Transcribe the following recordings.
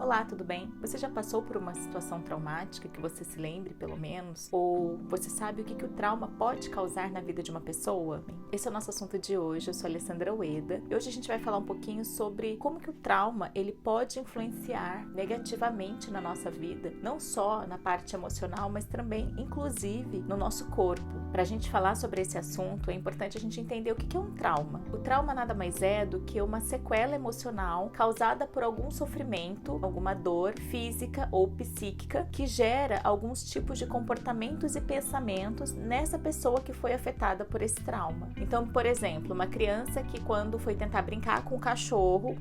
Olá, tudo bem? Você já passou por uma situação traumática que você se lembre, pelo menos? Ou você sabe o que o trauma pode causar na vida de uma pessoa? Esse é o nosso assunto de hoje. Eu sou a Alessandra Ueda e hoje a gente vai falar um pouquinho sobre como que o trauma ele pode influenciar negativamente na nossa vida, não só na parte emocional, mas também, inclusive, no nosso corpo. Para a gente falar sobre esse assunto, é importante a gente entender o que é um trauma. O trauma nada mais é do que uma sequela emocional causada por algum sofrimento, alguma dor física ou psíquica que gera alguns tipos de comportamentos e pensamentos nessa pessoa que foi afetada por esse trauma. Então, por exemplo, uma criança que quando foi tentar brincar com o cachorro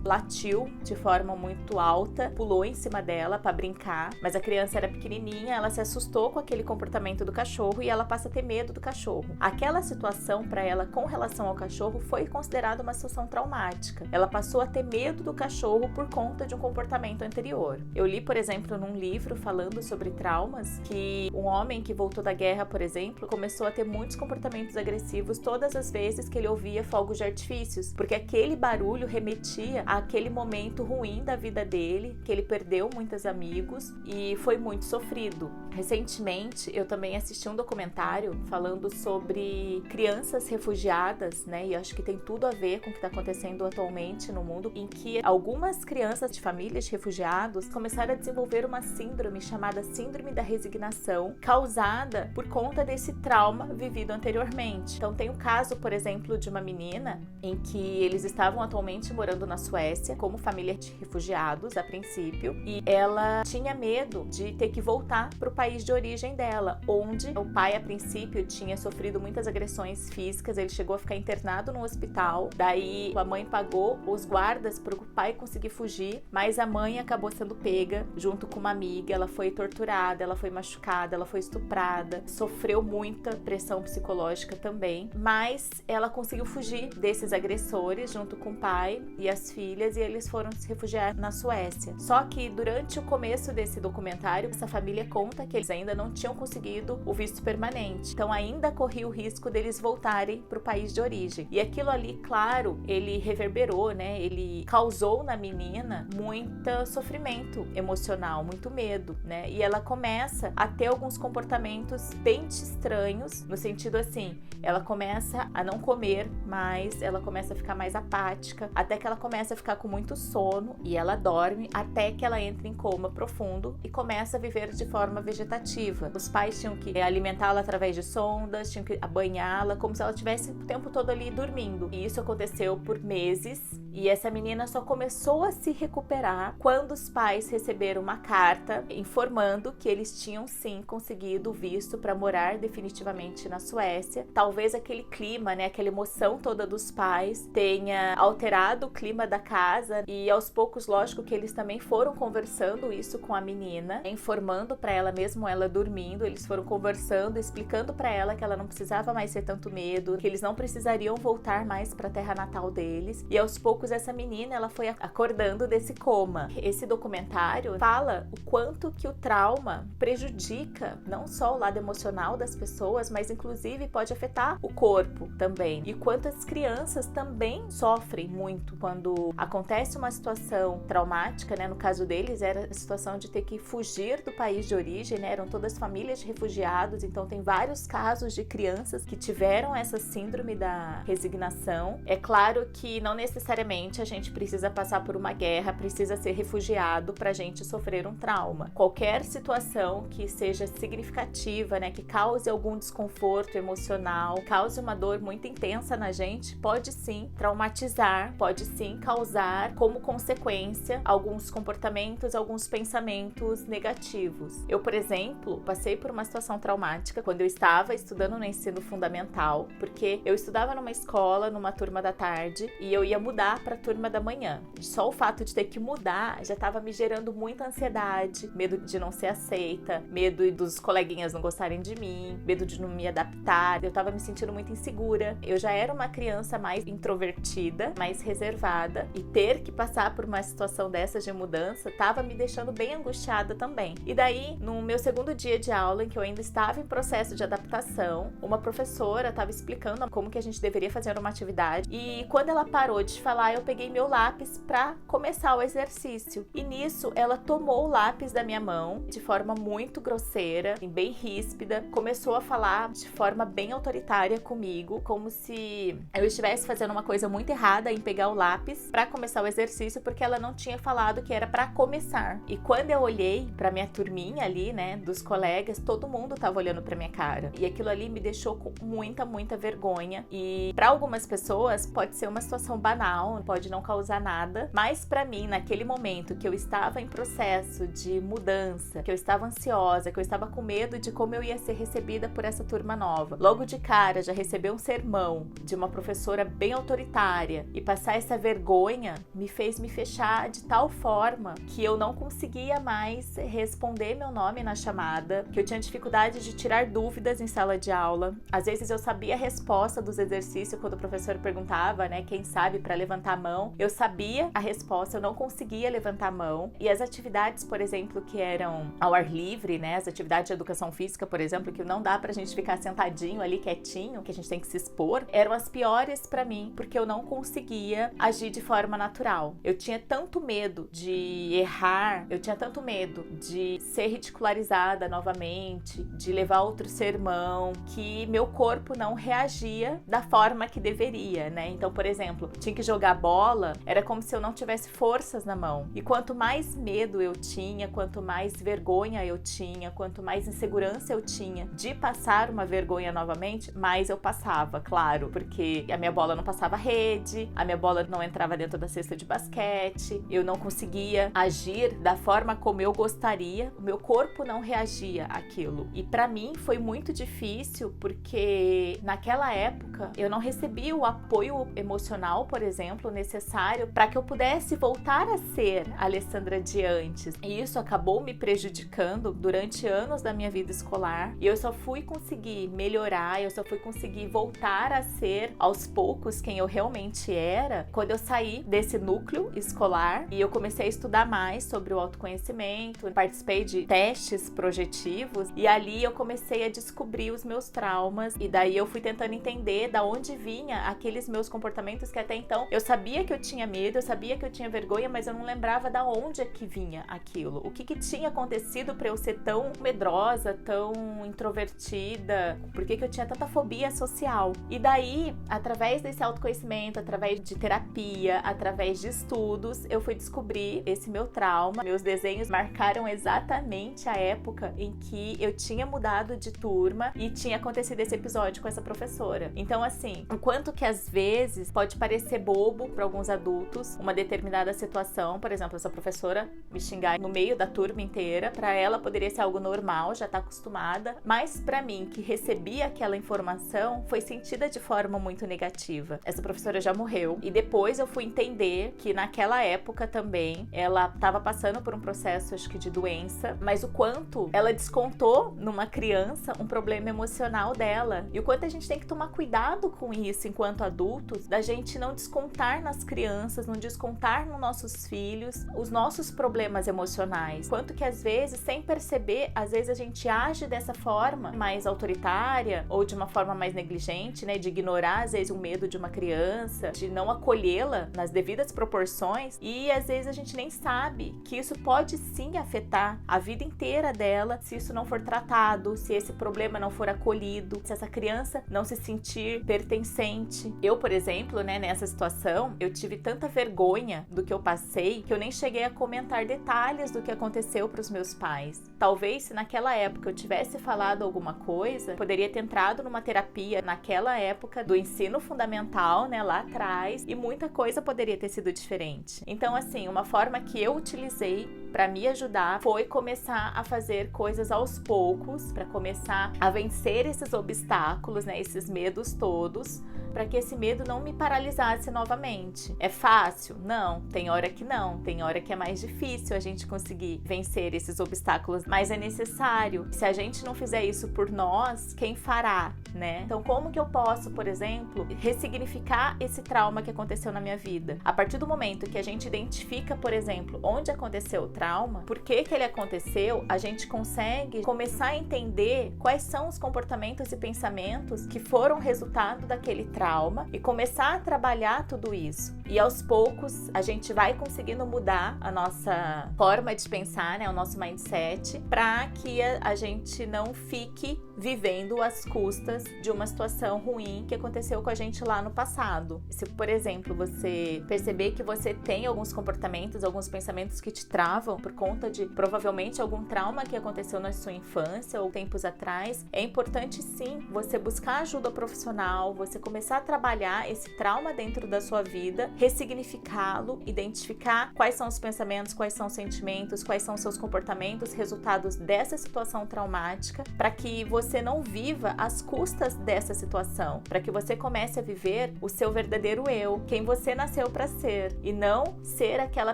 latiu de forma muito alta, pulou em cima dela para brincar, mas a criança era pequenininha, ela se assustou com aquele comportamento do cachorro e ela passa a ter medo do cachorro. Aquela situação para ela com relação ao cachorro foi considerada uma situação traumática. Ela passou a ter medo do cachorro por conta de um comportamento anterior. Eu li, por exemplo, num livro falando sobre traumas, que um homem que voltou da guerra, por exemplo, começou a ter muitos comportamentos agressivos todas as vezes que ele ouvia fogos de artifícios, porque aquele barulho remetia àquele momento ruim da vida dele, que ele perdeu muitos amigos e foi muito sofrido. Recentemente, eu também assisti um documentário falando sobre crianças refugiadas, né? E acho que tem tudo a ver com o que está acontecendo atualmente no mundo, em que algumas crianças de famílias de refugiados começaram a desenvolver uma síndrome chamada síndrome da resignação, causada por conta desse trauma vivido anteriormente. Então tem um caso, por exemplo, de uma menina em que eles estavam atualmente morando na Suécia como família de refugiados a princípio, e ela tinha medo de ter que voltar para o país de origem dela, onde o pai a princípio tinha sofrido muitas agressões físicas, ele chegou a ficar internado no hospital, daí a mãe pagou os guardas para o pai conseguir fugir, mas a mãe acabou sendo pega junto com uma amiga, ela foi torturada, ela foi machucada, ela foi estuprada, sofreu muita pressão psicológica também, mas ela conseguiu fugir desses agressores junto com o pai e as filhas, e eles foram se refugiar na Suécia. Só que durante o começo desse documentário, essa família conta que eles ainda não tinham conseguido o visto permanente, então ainda corria o risco deles voltarem para o país de origem. E aquilo ali, claro, ele reverberou, né? Ele causou na menina muito sofrimento emocional, muito medo, né? E ela começa a ter alguns comportamentos bem estranhos, no sentido assim, ela começa a não comer mais, ela começa a ficar mais apática, até que ela começa a ficar com muito sono e ela dorme até que ela entra em coma profundo e começa a viver de forma vegetativa. Os pais tinham que alimentá-la através de sondas, tinham que banhá-la, como se ela estivesse o tempo todo ali dormindo. E isso aconteceu por meses, e essa menina só começou a se recuperar quando os pais receberam uma carta informando que eles tinham sim conseguido o visto para morar definitivamente na Suécia. Talvez aquele clima, né, aquela emoção toda dos pais tenha alterado o clima da casa, e aos poucos, lógico que eles também foram conversando isso com a menina, informando para ela, mesmo ela dormindo, eles foram conversando, explicando para ela que ela não precisava mais ter tanto medo, que eles não precisariam voltar mais para a terra natal deles, e aos poucos essa menina ela foi acordando desse coma. Esse documentário fala o quanto que o trauma prejudica não só o lado emocional das pessoas, mas inclusive pode afetar o corpo também, e quantas crianças também sofrem muito quando acontece uma situação traumática, né? No caso deles era a situação de ter que fugir do país de origem, né? Eram todas famílias de refugiados, então tem vários casos de crianças que tiveram essa síndrome da resignação. É claro que não necessariamente a gente precisa passar por uma guerra, precisa ser refugiado para a gente sofrer um trauma. Qualquer situação que seja significativa, né, que cause algum desconforto emocional, cause uma dor muito intensa na gente, pode sim traumatizar, pode sim causar como consequência alguns comportamentos, alguns pensamentos negativos. Eu, por exemplo, passei por uma situação traumática quando eu estava estudando no ensino fundamental, porque eu estudava numa escola, numa turma da tarde, e eu ia mudar para a turma da manhã. Só o fato de ter que mudar já estava me gerando muita ansiedade, medo de não ser aceita, medo dos coleguinhas não gostarem de mim, medo de não me adaptar. Eu estava me sentindo muito insegura. Eu já era uma criança mais introvertida, mais reservada, e ter que passar por uma situação dessas de mudança estava me deixando bem angustiada também. E daí, no meu segundo dia de aula, em que eu ainda estava em processo de adaptação, uma professora estava explicando como que a gente deveria fazer uma atividade, e quando ela parou de falar, eu peguei meu lápis para começar o exercício exercício. E nisso, ela tomou o lápis da minha mão de forma muito grosseira, bem ríspida, começou a falar de forma bem autoritária comigo, como se eu estivesse fazendo uma coisa muito errada em pegar o lápis para começar o exercício, porque ela não tinha falado que era para começar. E quando eu olhei para minha turminha ali, né, dos colegas, todo mundo tava olhando para minha cara. E aquilo ali me deixou com muita vergonha. E para algumas pessoas pode ser uma situação banal, pode não causar nada, mas para mim, naquele momento que eu estava em processo de mudança, que eu estava ansiosa, que eu estava com medo de como eu ia ser recebida por essa turma nova, logo de cara já receber um sermão de uma professora bem autoritária e passar essa vergonha me fez me fechar de tal forma que eu não conseguia mais responder meu nome na chamada, que eu tinha dificuldade de tirar dúvidas em sala de aula. Às vezes eu sabia a resposta dos exercícios quando o professor perguntava, né, quem sabe, para levantar a mão. Eu sabia a resposta, eu não conseguia levantar a mão. E as atividades, por exemplo, que eram ao ar livre, né, as atividades de educação física, por exemplo, que não dá pra gente ficar sentadinho ali quietinho, que a gente tem que se expor, eram as piores pra mim, porque eu não conseguia agir de forma natural. Eu tinha tanto medo de errar, eu tinha tanto medo de ser ridicularizada novamente, de levar outro sermão, que meu corpo não reagia da forma que deveria, né? Então, por exemplo, tinha que jogar bola, era como se eu não tivesse forças na mão. E quanto mais medo eu tinha, quanto mais vergonha eu tinha, quanto mais insegurança eu tinha de passar uma vergonha novamente, mais eu passava, claro, porque a minha bola não passava rede, a minha bola não entrava dentro da cesta de basquete, eu não conseguia agir da forma como eu gostaria, o meu corpo não reagia àquilo. E pra mim foi muito difícil, porque naquela época eu não recebia o apoio emocional, por exemplo, necessário para que eu pudesse voltar a ser a Alessandra de antes. E isso acabou me prejudicando durante anos da minha vida escolar. E eu só fui conseguir melhorar, eu só fui conseguir voltar a ser aos poucos quem eu realmente era quando eu saí desse núcleo escolar e eu comecei a estudar mais sobre o autoconhecimento, participei de testes projetivos e ali eu comecei a descobrir os meus traumas e daí eu fui tentando entender da onde vinha aqueles meus comportamentos que até então eu sabia que eu tinha medo, eu sabia que eu tinha vergonha, mas eu não lembrava da onde é que vinha aquilo. O que tinha acontecido para eu ser tão medrosa, tão introvertida? Por que eu tinha tanta fobia social? E daí, através desse autoconhecimento, através de terapia, através de estudos, eu fui descobrir esse meu trauma. Meus desenhos marcaram exatamente a época em que eu tinha mudado de turma e tinha acontecido esse episódio com essa professora. Então, assim, enquanto que às vezes pode parecer bobo para alguns adultos uma determinada situação, por exemplo, essa professora me xingar no meio da turma inteira, para ela poderia ser algo normal, já tá acostumada, mas para mim, que recebi aquela informação, foi sentida de forma muito negativa. Essa professora já morreu e depois eu fui entender que naquela época também ela estava passando por um processo, acho que de doença, mas o quanto ela descontou numa criança um problema emocional dela e o quanto a gente tem que tomar cuidado com isso enquanto adultos, da gente não descontar nas crianças, não descontar nos nossos filhos os nossos problemas emocionais. Quanto que às vezes, sem perceber, às vezes a gente age dessa forma mais autoritária ou de uma forma mais negligente, né, de ignorar às vezes o medo de uma criança, de não acolhê-la nas devidas proporções e às vezes a gente nem sabe que isso pode sim afetar a vida inteira dela se isso não for tratado, se esse problema não for acolhido, se essa criança não se sentir pertencente. Eu, por exemplo, né, nessa situação, eu tive tanta vergonha do que eu passei que eu nem cheguei a comentar detalhes do que aconteceu para os meus pais. Talvez se naquela época eu tivesse falado alguma coisa, poderia ter entrado numa terapia naquela época do ensino fundamental, né, lá atrás, e muita coisa poderia ter sido diferente. Então, assim, uma forma que eu utilizei para me ajudar foi começar a fazer coisas aos poucos, para começar a vencer esses obstáculos, né, esses medos todos, para que esse medo não me paralisasse novamente. É fácil? Não. Tem hora que não. Tem hora que é mais difícil a gente conseguir vencer esses obstáculos, mas é necessário. Se a gente não fizer isso por nós, quem fará, né? Então, como que eu posso, por exemplo, ressignificar esse trauma que aconteceu na minha vida? A partir do momento que a gente identifica, por exemplo, onde aconteceu o trauma, por que ele aconteceu, a gente consegue começar a entender quais são os comportamentos e pensamentos que foram resultado daquele trauma trauma e começar a trabalhar tudo isso. E aos poucos a gente vai conseguindo mudar a nossa forma de pensar, né, o nosso mindset, para que a gente não fique vivendo às custas de uma situação ruim que aconteceu com a gente lá no passado. Se, por exemplo, você perceber que você tem alguns comportamentos, alguns pensamentos que te travam por conta de provavelmente algum trauma que aconteceu na sua infância ou tempos atrás, é importante sim você buscar ajuda profissional, você começar a trabalhar esse trauma dentro da sua vida, ressignificá-lo, identificar quais são os pensamentos, quais são os sentimentos, quais são os seus comportamentos, resultados dessa situação traumática, para que você não viva às custas dessa situação, para que você comece a viver o seu verdadeiro eu, quem você nasceu para ser, e não ser aquela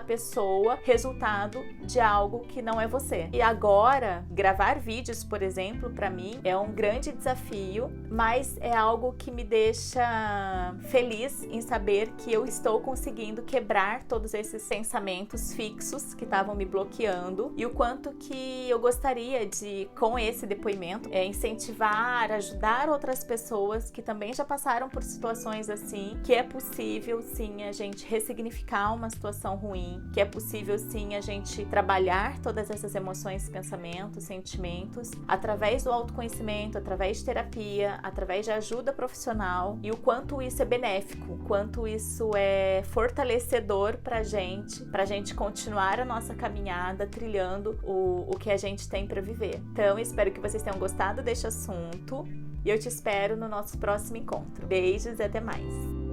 pessoa resultado de algo que não é você. E agora, gravar vídeos, por exemplo, para mim é um grande desafio, mas é algo que me deixa feliz em saber que eu estou conseguindo quebrar todos esses pensamentos fixos que estavam me bloqueando, e o quanto que eu gostaria de, com esse depoimento, incentivar, ajudar outras pessoas que também já passaram por situações assim, que é possível sim a gente ressignificar uma situação ruim, que é possível sim a gente trabalhar todas essas emoções, pensamentos, sentimentos através do autoconhecimento, através de terapia, através de ajuda profissional, e o quanto isso é benéfico, o quanto isso é fortalecedor pra gente continuar a nossa caminhada trilhando o que a gente tem para viver. Então, espero que vocês tenham gostado deste assunto e eu te espero no nosso próximo encontro. Beijos e até mais!